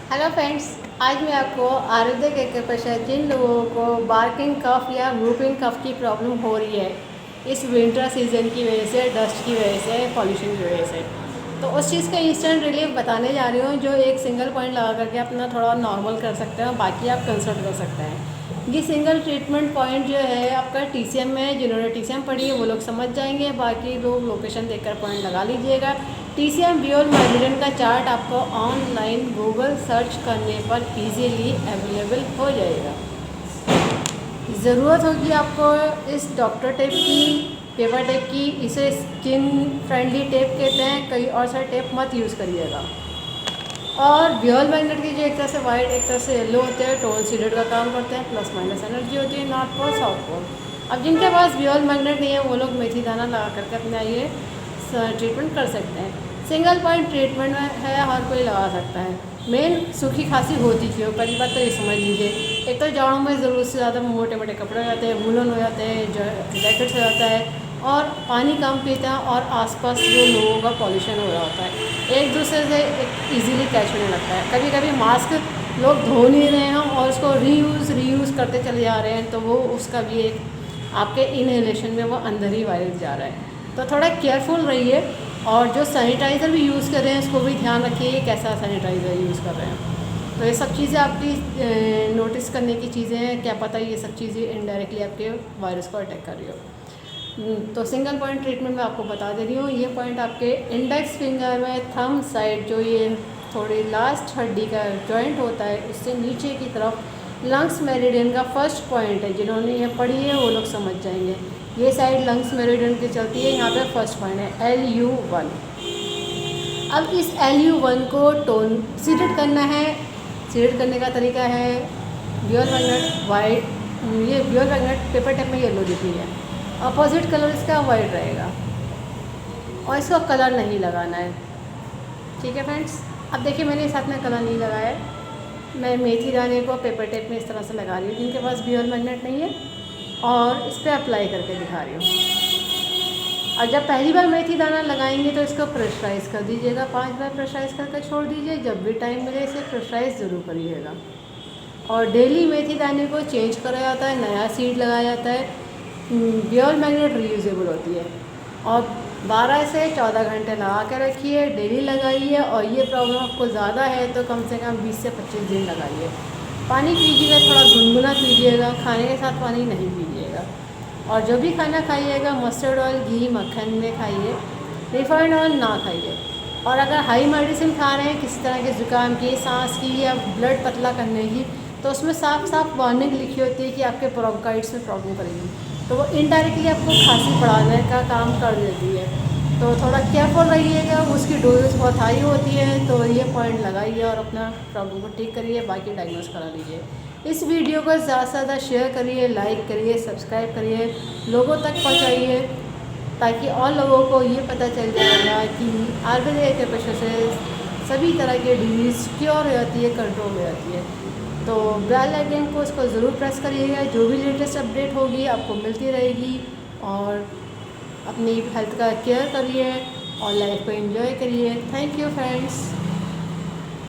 Hello friends, आज मैं आपको आयुर्वेदिक एक्यूप्रेशर जिन लोगों को बार्किंग कफ या वूपिंग कफ की प्रॉब्लम हो रही है इस विंटर सीजन की वजह से, डस्ट की वजह से, पॉल्यूशन की वजह से, तो उस चीज़ का इंस्टेंट रिलीफ बताने जा रही हूँ जो एक सिंगल पॉइंट लगा करके अपना थोड़ा नॉर्मल कर सकते हैं। बाकी आप कंसल्ट कर सकते हैं। ये सिंगल ट्रीटमेंट पॉइंट जो है आपका TCM में है। जिन्होंने TCM पढ़ी है वो लोग समझ जाएंगे, बाकी लोग लोकेशन देखकर पॉइंट लगा लीजिएगा। TCM बियोल माइग्रेन का चार्ट आपको ऑनलाइन गूगल सर्च करने पर इजीली अवेलेबल हो जाएगा। ज़रूरत होगी आपको इस डॉक्टर टेप की, पेपर टेप की। इसे स्किन फ्रेंडली टेप कहते हैं, कई और सा टेप मत यूज़ करिएगा। और बियोल मैग्नेट की जो एक तरह से वाइट एक तरह से येलो होते हैं, टोन सीडेड का काम करते हैं, प्लस माइनस एनर्जी होती है, नॉर्थ पोल साउथ पोल। अब जिनके पास बियोल मैग्नेट नहीं है वो लोग मेथी दाना लगा करके अपना ये ट्रीटमेंट कर सकते हैं। सिंगल पॉइंट ट्रीटमेंट है, हर कोई लगा सकता है। मेन सूखी खांसी होती क्यों, पहली बात तो ये समझ लीजिए। एक तो जाड़ों में ज़रूरत से ज़्यादा मोटे मोटे कपड़े हो जाते हैं, वूलन हो जाते हैं, जैकेट्स हो जाता है, और पानी कम पीते हैं, और आसपास जो लोगों का पॉल्यूशन हो रहा होता है, एक दूसरे से इजीली कैच होने लगता है। कभी कभी मास्क लोग धो नहीं रहे हैं और उसको रीयूज़ करते चले जा रहे हैं, तो वो उसका भी एक आपके इनहेलेशन में वो अंदर ही वायरस जा रहा है। तो थोड़ा केयरफुल रहिए, और जो सैनिटाइज़र भी यूज़ कर रहे हैं उसको भी ध्यान रखिए कैसा सैनिटाइज़र यूज़ कर रहे हैं। तो ये सब चीज़ें आपकी नोटिस करने की चीज़ें हैं। क्या पता ये सब चीज़ें इनडायरेक्टली आपके वायरस को अटैक कर रही हो। तो सिंगल पॉइंट ट्रीटमेंट मैं आपको बता दे रही हूँ। ये पॉइंट आपके इंडेक्स फिंगर में थंब साइड, जो ये थोड़ी लास्ट हड्डी का जॉइंट होता है, उससे नीचे की तरफ लंग्स मेरिडियन का फर्स्ट पॉइंट है। जिन्होंने ये पढ़ी है वो लोग समझ जाएंगे। ये साइड लंग्स मेरिडियन की चलती है, यहाँ पे फर्स्ट पॉइंट है LU1। अब इस LU1 को टोन सीडेड करना है। सीडेड करने का तरीका है बियोल मैग्नेट वाइट, ये बियोल मैग्नेट पेपर टेप में येलो दिखी है, अपोजिट कलर इसका वाइट रहेगा, और इसको कलर नहीं लगाना है। ठीक है फ्रेंड्स, अब देखिए मैंने इस हाथ में कलर नहीं लगाया है। मैं मेथी दाने को पेपर टेप में इस तरह से लगा रही हूँ, जिनके पास बियोल मैग्नेट नहीं है, और इस पर अप्लाई करके दिखा रही हूँ। और जब पहली बार मेथी दाना लगाएंगे तो इसको प्रेशराइज़ कर दीजिएगा, 5 बार प्रेशराइज़ करके छोड़ दीजिए। जब भी टाइम मिले इसे प्रेशराइज़ ज़रूर करिएगा। और डेली मेथी दाने को चेंज करा जाता है, नया सीड लगाया जाता है। बियोल मैग्नेट रीयूजेबल होती है, और 12 से 14 घंटे लगा के रखिए, डेली लगाइए। और ये प्रॉब्लम आपको ज़्यादा है तो कम से कम 20 से 25 दिन लगाइए। पानी पीजिएगा, थोड़ा गुनगुना पीजिएगा, खाने के साथ पानी नहीं पीजिएगा। और जो भी खाना खाइएगा मस्टर्ड ऑयल, घी, मक्खन में खाइए, रिफाइंड ऑयल ना खाइए। और अगर हाई मेडिसिन खा रहे हैं किसी तरह के ज़ुकाम की, सांस की, या ब्लड पतला करने की, तो उसमें साफ साफ वार्निंग लिखी होती है कि आपके ब्रोंकाइटिस में प्रॉब्लम करेगी, तो वो इनडायरेक्टली आपको खांसी बढ़ाने का काम कर देती है। तो थोड़ा केयरफुल रहिएगा, उसकी डोजेस बहुत हाई होती है। तो ये पॉइंट लगाइए और अपना प्रॉब्लम को ठीक करिए, बाकी डायग्नोस करा लीजिए। इस वीडियो को ज़्यादा से ज़्यादा शेयर करिए, लाइक करिए, सब्सक्राइब करिए, लोगों तक पहुँचाइए, ताकि और लोगों को ये पता चल जाएगा कि आयुर्वेदिक एक्यूप्रेशर से सभी तरह की डिजीज़ क्योर हो जाती है, कंट्रोल हो जाती है। तो बेल आइकन को इसको ज़रूर प्रेस करिएगा, जो भी लेटेस्ट अपडेट होगी आपको मिलती रहेगी। और अपनी हेल्थ का केयर करिए और लाइफ को एंजॉय करिए। Thank you friends.